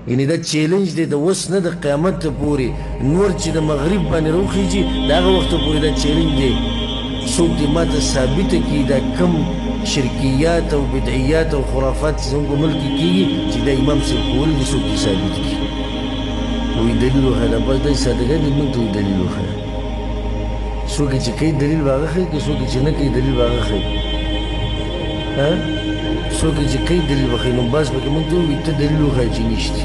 یعنی دا چیلنج دی د اوس نه د قیامت ته پورې نور چې د مغرب باندې راوخیږي د هغه وخته پورې دا چیلنج دی څوک دې ماته ثابته کړي دا کم شرکیات او بدعیات او خرافات چې زموږ په ملک کې کېږي چې دا امام صاحب کول دي څوک دې ثابت کړي وایي دلیل وښیه دا بس داسې سادهګان دي موږ ته وایي دلیل وښیه څوک چې کوي دلیل به هغه ښیي که څوک چې نه کوي دلیل به هغه ښیي څوک چې کوي دلیل به ښیي نو بس پکې موږ ته وایي ته دلیل وښیه چې نشته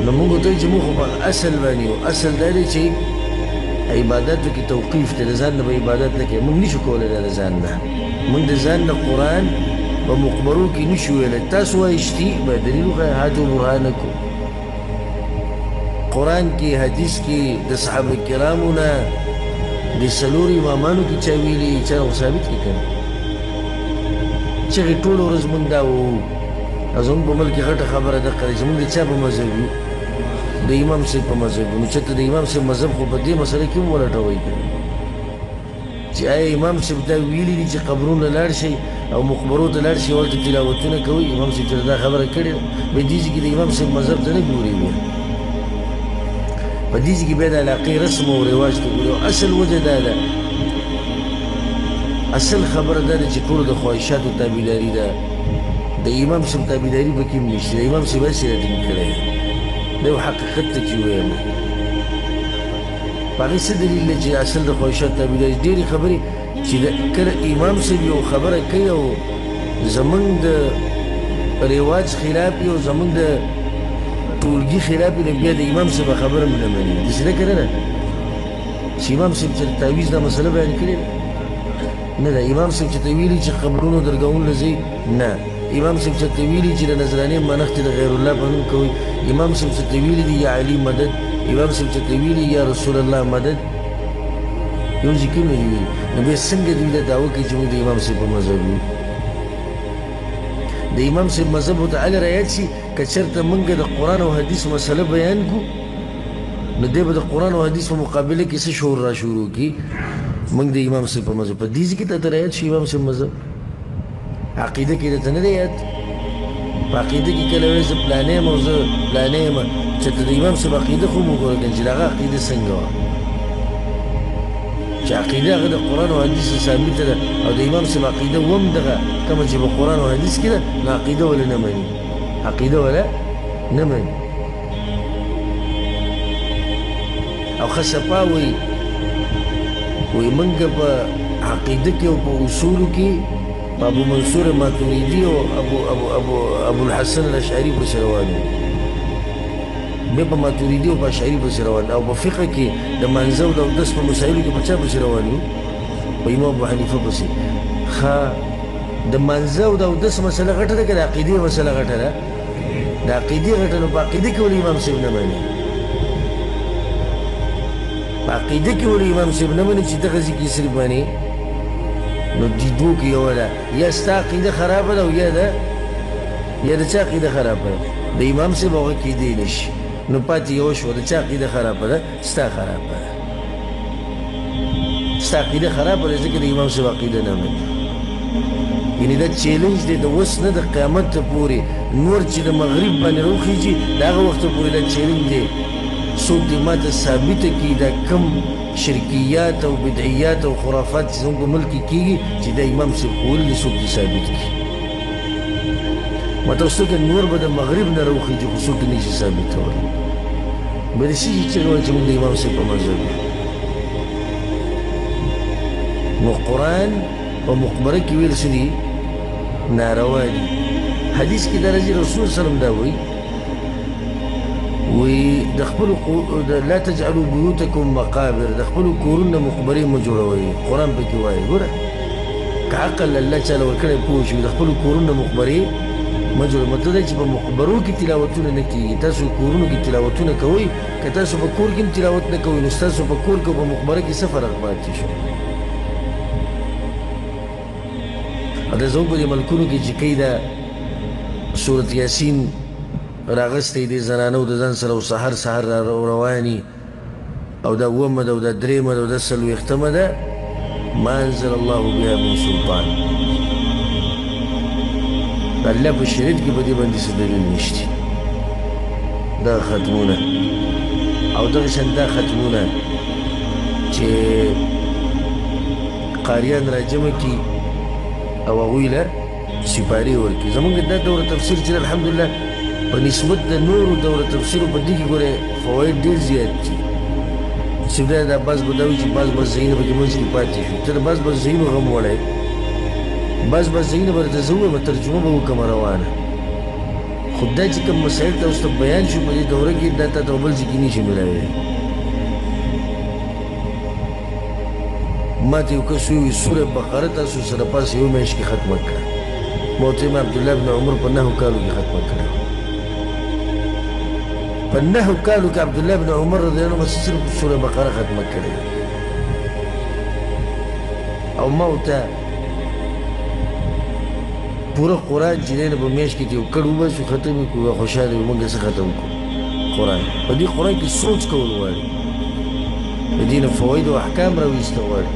نو موږ ورته وایو چې موږ خو په اصل باندې یو اصل دا دی چې عباداتو کې توقیف دی د ځان نه به عبادت نه کوي موږ نشو کولی دا د ځان نه موږ د ځان نه قرآن په مقبرو کې نشو ویلی تاسو وایي شتي به دلیل وښیه هاتو برهانکم قرآن کې حدیث کې د صحابه کرامو نه د څلورو امامانو کې چا ویلي چا خو ثابت کړي که نه چغې ټوله ورځ موږ دا ووو او زموږ په ملک کې غټه خبره دقه ده چې موږ د چا په مذهب یو د امام صاحب په مذهب نو چېرته د امام صاحب مذهب خو په دې مسله کې هم ولټوئ چې آیا امام صاحب دا ویلي دي چې قبرونه لاړ شئ او مقبرو ته لاړ شئ ورته تلاوتونه کوئ امام صاحب چېرته دا خبره کړې ده بیا دې ځای کې د امام صاحب مذهب ته نه ګوري بیا په دې ځای کې بیا د علاقې رسم او رواج ته ګوري او اصل وجه دا ده اصل خبره دا ده چې ټولو د خواهشاتو تابعداري ده د امام صاحب تابعداري پکې هم نشته د امام صاحب هسې راټینګ کړی دا یو حقیقت ته چې ووایم په هغې څه دلیل دی چې اصل د خواهشاتو تابعداري ډېرې خبرې چې کله امام صاحب یو خبره کوي او زموږ د رواج خلاف وي او زموږ د ټولګي خلاف وي نو بیا د امام صاحب خبره هم نه مني داسې نه که نه ده چې امام صاحب چې تعویض دا مسله بیان کړې ده نه ده امام صاحب چې ته ویلي چې قبرونو درګاونو ځئ نه امام صاحب چې ته ویلي چې د نظرانې منښت د غیر الله په نوم کوئ امام صاحب چې ته ویلي دي یا علي مدد امام صاحب چې ته ویلي یا رسول الله مدد یو ذکرونه دي ویلي نو بیا څنګه دوی دا دعوه کوي چې موږ د امام صاحب په مذهب یو د امام صاحب مذهب ورته هغه رایاد شي که چېرته موږ د قرآن او حدیث مسله بیان کړو نو دی به د قرآن او حدیث په مقابله کې څه شعور را شروع کړي موږ د امام صاحب په مذهب په دې ځای کې ته رایاد شي امام صاحب مذهب عقیده کې درته نه دی یاد په عقیده کې کله وایي زه پلانی یم او زه پلانی یم چې ته د امام صاحب عقیده خو مو وګوره کنه چې د هغه عقیده څنګه وه چې عقیده هغه د قرآن او حدیث ثابته ده او د امام صاحب عقیده هم دغه کومه چې په قرآن او حدیث کې ده نو عقیده ولې نه مني عقیده ولا نه مني او ښه صفا وایي موږ په عقیده کې او په اصولو کې ابو منصور ماتوریدي او ابو الحسن الاشعري پسې روان وو بیا په ماتوریدي او په اشعري پسې روان او په فقه کې د منځه او د اودس په مسایلو کې په چا پسې روان وو په امام ابو حنیفه پسې ښه د منځه او د اودس مسله غټه ده که د عقیدې مسله غټه ده د عقیدې غټه نو په عقیده کې ولې امام صاحب نه مني په عقیده کې ولې امام صاحب نه مني چې دغه ځای کې صرف مني نو دې دوه کې یوه ده یا ستا عقیده خرابه ده او یا د چا عقیده خرابه ده د امام صاحب هغه کیدی نه شي نو پاتې یوه شوه د چا عقیده خرابه ده ستا خرابه ده ستا عقیده خرابه ده ځکه د امام صاحب عقیده نه مني یعنې دا چیلنج دی د اوس نه د قیامت ته پورې نور چې د مغرب باندې راوخیږي د هغه وخته پورې دا چیلنج دی څوک دې ماته ثابته کړي دا کم شرکیات او بدعیات او خرافات چې زموږ په ملک کې کېږي چې دا امام صاحب کول دي څوک دې ثابت کړي ما ته اوس ته نور به د مغرب نه راوخیږي خو څوک یې نشي ثابتولی به داسې شي چې وایي چې موږ د امام صاحب په مذهب یو نو قرآن په مقبره کې ویل څه دي ناروا دي حدیث کې دا راځي رسول سلم دا وایي د خپلو لا تجعلوا بیوتکم مقابر د خپلو کورونه مقبرې مه جوړوئ قرآن پکې وایي ګوره که عقل الله چاله ورکړی پوه شوي د خپلو کورونه مقبرې مه جوړوئ مطلب دی چې په مقبرو کې تلاوتونه نه کېږي تاسو کورونو کې تلاوتونه کوئ که تاسو په کور کې هم تلاوت نه کوئ نو ستاسو په کور کې او په مقبره کې څه فرق پاتې شو او د زموږ په دې ملکونو کې چې کوي دا سورت یاسین راغستی دی زنانو د ځان سره او سهار سهار را رواني او دا اوومه ده او دا درېیمه ده او دا څلوېښتمه ده ما انزل الله بها من سلطان د الله په شریعت کې په دې باندې څه دلیل نشته دا ختمونه او دغه شان دا ختمونه چې قاریان راجمع کړي او هغوی له سپارې ورکړي زموږ دا دوره تفسیر چې الحمدلله په نسبت د نورو دوره تفسیرو په دې کې ګوره فواید ډېر زیات دي چې دا بعض به دا وي چې بعض ځایونه پکې منځ کې پاتې شو ته د بعض ځایونو غم وړی بعض ځایونه به درته زه ووایم ترجمه به وکړم روانه خو دا چې کوم مسایل ته اوس ته بیان شو په دې دوره کې دا تا ته بل ځای کې نشي میلاوی ما ته یو کس وویل سوره بقره تاسو سره پاس یو میاشت کې ختمه کړه ما ورته وایم عبدالله بن عمر په 9 کالو کې ختمه کړه په 9 کالو کې عبدالله بن عمر رضی الله عنه صرف سوره بقره ختمه کړې او ما ورته پوره قرآن چې دی نو په میاشت کې یو کړ وباسو ختم یې کړو خوشحاله یو موږ څه ختم کړو قرآن په دې قرآن کې سوچ کول غواړي د دې نه فواید او احکام راویسته غواړي